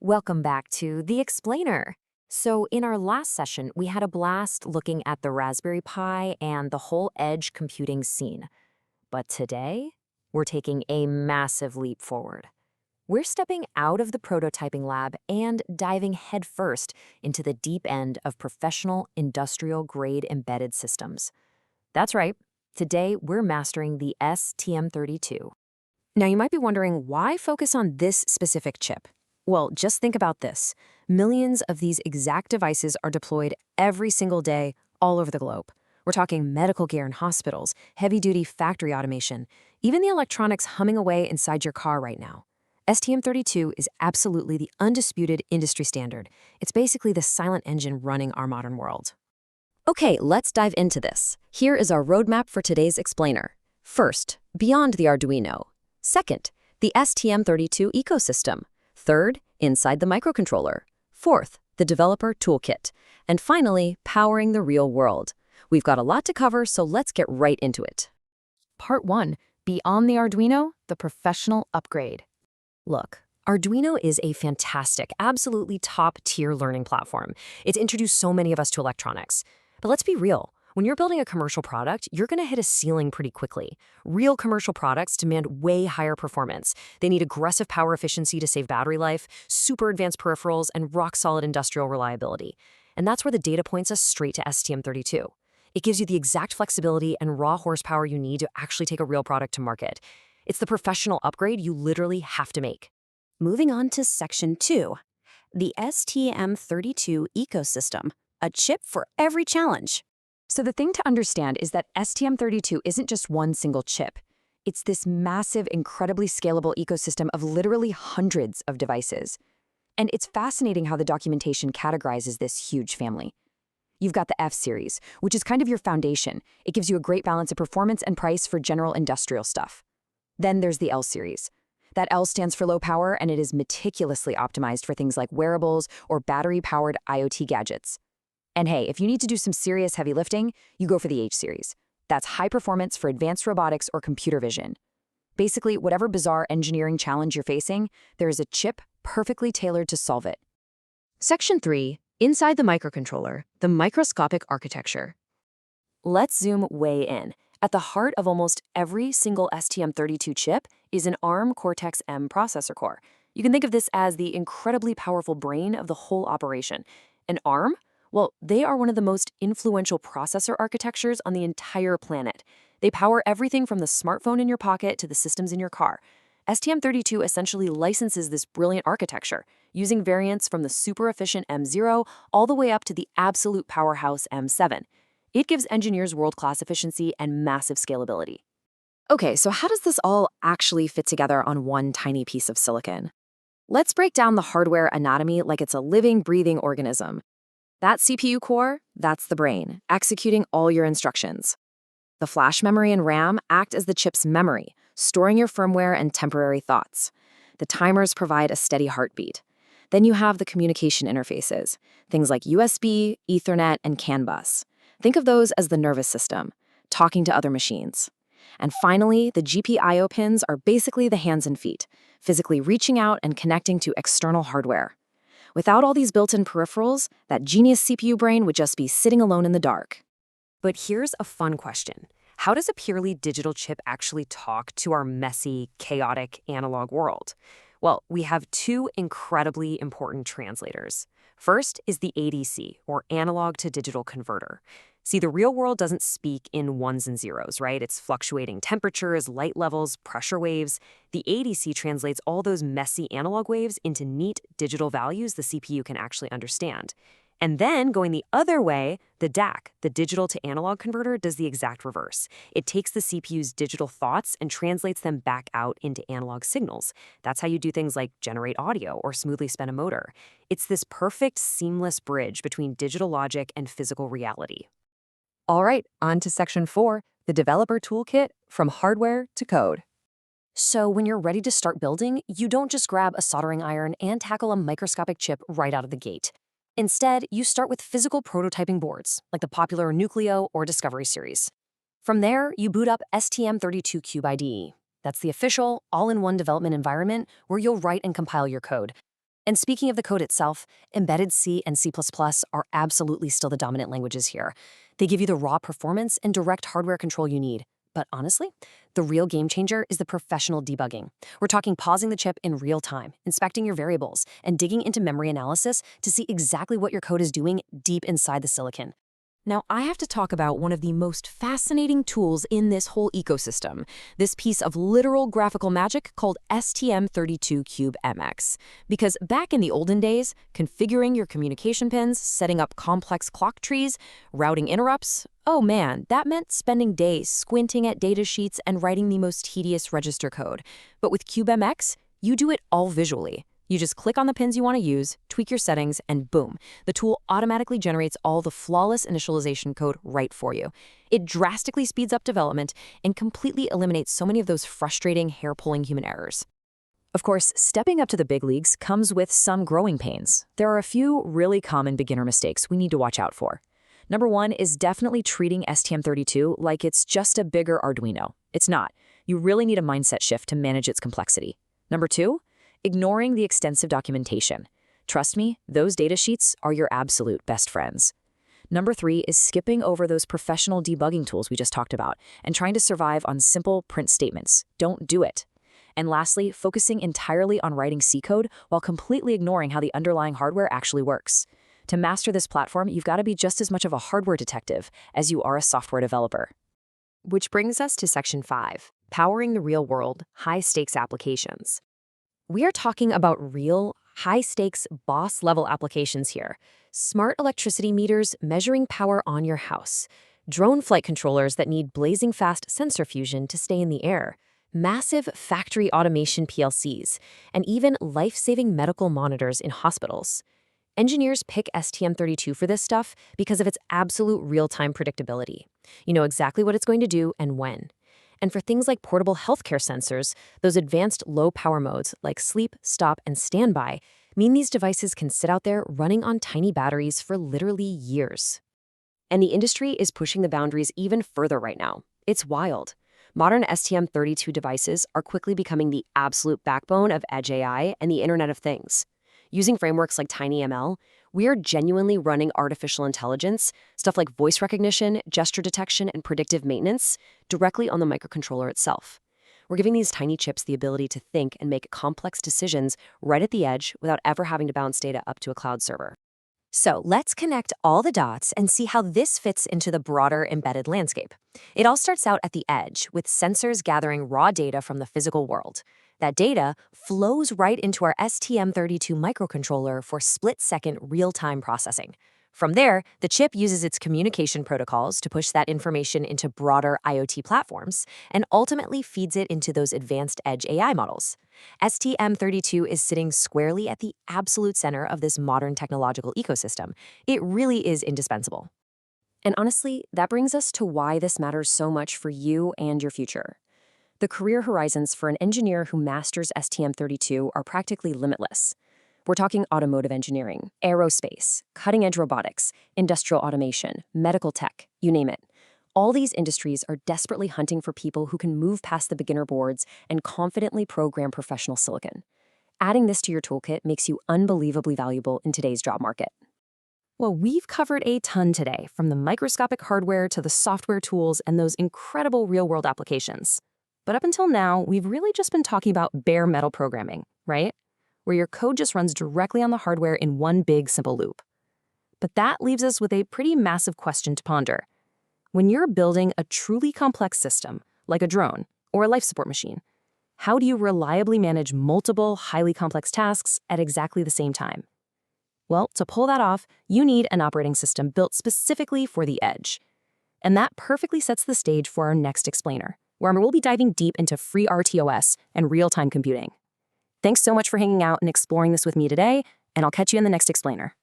Welcome back to The Explainer. So, in our last session, we had a blast looking at the Raspberry Pi and the whole edge computing scene. But today, we're taking a massive leap forward. We're stepping out of the prototyping lab and diving headfirst into the deep end of professional industrial-grade embedded systems. That's right. Today, we're mastering the STM32. Now, you might be wondering, why focus on this specific chip? Well, just think about this. Millions of these exact devices are deployed every single day all over the globe. We're talking medical gear in hospitals, heavy-duty factory automation, even the electronics humming away inside your car right now. STM32 is absolutely the undisputed industry standard. It's basically the silent engine running our modern world. Okay, let's dive into this. Here is our roadmap for today's explainer. First, beyond the Arduino. Second, the STM32 ecosystem. Third, inside the microcontroller. Fourth, the developer toolkit. And finally, powering the real world. We've got a lot to cover, so let's get right into it. Part 1. Beyond the Arduino, the professional upgrade. Look, Arduino is a fantastic, absolutely top-tier learning platform. It's introduced so many of us to electronics. But let's be real. When you're building a commercial product, you're going to hit a ceiling pretty quickly. Real commercial products demand way higher performance. They need aggressive power efficiency to save battery life, super advanced peripherals, and rock-solid industrial reliability. And that's where the data points us straight to STM32. It gives you the exact flexibility and raw horsepower you need to actually take a real product to market. It's the professional upgrade you literally have to make. Moving on to Section 2, the STM32 ecosystem, a chip for every challenge. So the thing to understand is that STM32 isn't just one single chip. It's this massive, incredibly scalable ecosystem of literally hundreds of devices. And it's fascinating how the documentation categorizes this huge family. You've got the F series, which is kind of your foundation. It gives you a great balance of performance and price for general industrial stuff. Then there's the L series. That L stands for low power, and it is meticulously optimized for things like wearables or battery-powered IoT gadgets. And hey, if you need to do some serious heavy lifting, you go for the H series. That's high performance for advanced robotics or computer vision. Basically, whatever bizarre engineering challenge you're facing, there is a chip perfectly tailored to solve it. Section 3, inside the microcontroller, the microscopic architecture. Let's zoom way in. At the heart of almost every single STM32 chip is an ARM Cortex-M processor core. You can think of this as the incredibly powerful brain of the whole operation. And ARM? Well, they are one of the most influential processor architectures on the entire planet. They power everything from the smartphone in your pocket to the systems in your car. STM32 essentially licenses this brilliant architecture, using variants from the super efficient M0 all the way up to the absolute powerhouse M7. It gives engineers world-class efficiency and massive scalability. Okay, so how does this all actually fit together on one tiny piece of silicon? Let's break down the hardware anatomy like it's a living, breathing organism. That CPU core, that's the brain, executing all your instructions. The flash memory and RAM act as the chip's memory, storing your firmware and temporary thoughts. The timers provide a steady heartbeat. Then you have the communication interfaces, things like USB, Ethernet, and CAN bus. Think of those as the nervous system, talking to other machines. And finally, the GPIO pins are basically the hands and feet, physically reaching out and connecting to external hardware. Without all these built-in peripherals, that genius CPU brain would just be sitting alone in the dark. But here's a fun question. How does a purely digital chip actually talk to our messy, chaotic analog world? Well, we have two incredibly important translators. First is the ADC, or analog to digital converter. See, the real world doesn't speak in ones and zeros, right? It's fluctuating temperatures, light levels, pressure waves. The ADC translates all those messy analog waves into neat digital values the CPU can actually understand. And then, going the other way, the DAC, the digital to analog converter, does the exact reverse. It takes the CPU's digital thoughts and translates them back out into analog signals. That's how you do things like generate audio or smoothly spin a motor. It's this perfect, seamless bridge between digital logic and physical reality. All right, on to Section 4, the developer toolkit, from hardware to code. So when you're ready to start building, you don't just grab a soldering iron and tackle a microscopic chip right out of the gate. Instead, you start with physical prototyping boards, like the popular Nucleo or Discovery series. From there, you boot up STM32 Cube IDE. That's the official, all-in-one development environment where you'll write and compile your code. And speaking of the code itself, embedded C and C++ are absolutely still the dominant languages here. They give you the raw performance and direct hardware control you need. But honestly, the real game changer is the professional debugging. We're talking pausing the chip in real time, inspecting your variables, and digging into memory analysis to see exactly what your code is doing deep inside the silicon. Now, I have to talk about one of the most fascinating tools in this whole ecosystem, this piece of literal graphical magic called STM32Cube-MX. Because back in the olden days, configuring your communication pins, setting up complex clock trees, routing interrupts, oh man, that meant spending days squinting at datasheets and writing the most tedious register code. But with Cube-MX, you do it all visually. You just click on the pins you want to use, tweak your settings, and boom, the tool automatically generates all the flawless initialization code right for you. It drastically speeds up development and completely eliminates so many of those frustrating, hair-pulling human errors. Of course, stepping up to the big leagues comes with some growing pains. There are a few really common beginner mistakes we need to watch out for. Number one is definitely treating STM32 like it's just a bigger Arduino. It's not. You really need a mindset shift to manage its complexity. Number two, ignoring the extensive documentation. Trust me, those datasheets are your absolute best friends. Number three is skipping over those professional debugging tools we just talked about and trying to survive on simple print statements. Don't do it. And lastly, focusing entirely on writing C code while completely ignoring how the underlying hardware actually works. To master this platform, you've got to be just as much of a hardware detective as you are a software developer. Which brings us to Section 5, powering the real-world, high-stakes applications. We are talking about real, high-stakes, boss-level applications here. Smart electricity meters measuring power on your house. Drone flight controllers that need blazing-fast sensor fusion to stay in the air. Massive factory automation PLCs. And even life-saving medical monitors in hospitals. Engineers pick STM32 for this stuff because of its absolute real-time predictability. You know exactly what it's going to do and when. And for things like portable healthcare sensors, those advanced low-power modes like sleep, stop, and standby mean these devices can sit out there running on tiny batteries for literally years. And the industry is pushing the boundaries even further right now. It's wild. Modern STM32 devices are quickly becoming the absolute backbone of Edge AI and the Internet of Things. Using frameworks like TinyML, we are genuinely running artificial intelligence, stuff like voice recognition, gesture detection, and predictive maintenance, directly on the microcontroller itself. We're giving these tiny chips the ability to think and make complex decisions right at the edge without ever having to bounce data up to a cloud server. So let's connect all the dots and see how this fits into the broader embedded landscape. It all starts out at the edge, with sensors gathering raw data from the physical world. That data flows right into our STM32 microcontroller for split-second real-time processing. From there, the chip uses its communication protocols to push that information into broader IoT platforms and ultimately feeds it into those advanced edge AI models. STM32 is sitting squarely at the absolute center of this modern technological ecosystem. It really is indispensable. And honestly, that brings us to why this matters so much for you and your future. The career horizons for an engineer who masters STM32 are practically limitless. We're talking automotive engineering, aerospace, cutting-edge robotics, industrial automation, medical tech, you name it. All these industries are desperately hunting for people who can move past the beginner boards and confidently program professional silicon. Adding this to your toolkit makes you unbelievably valuable in today's job market. Well, we've covered a ton today, from the microscopic hardware to the software tools and those incredible real-world applications. But up until now, we've really just been talking about bare metal programming, right? Where your code just runs directly on the hardware in one big, simple loop. But that leaves us with a pretty massive question to ponder. When you're building a truly complex system, like a drone or a life support machine, how do you reliably manage multiple, highly complex tasks at exactly the same time? Well, to pull that off, you need an operating system built specifically for the edge. And that perfectly sets the stage for our next explainer, where we'll be diving deep into free RTOS and real-time computing. Thanks so much for hanging out and exploring this with me today, and I'll catch you in the next explainer.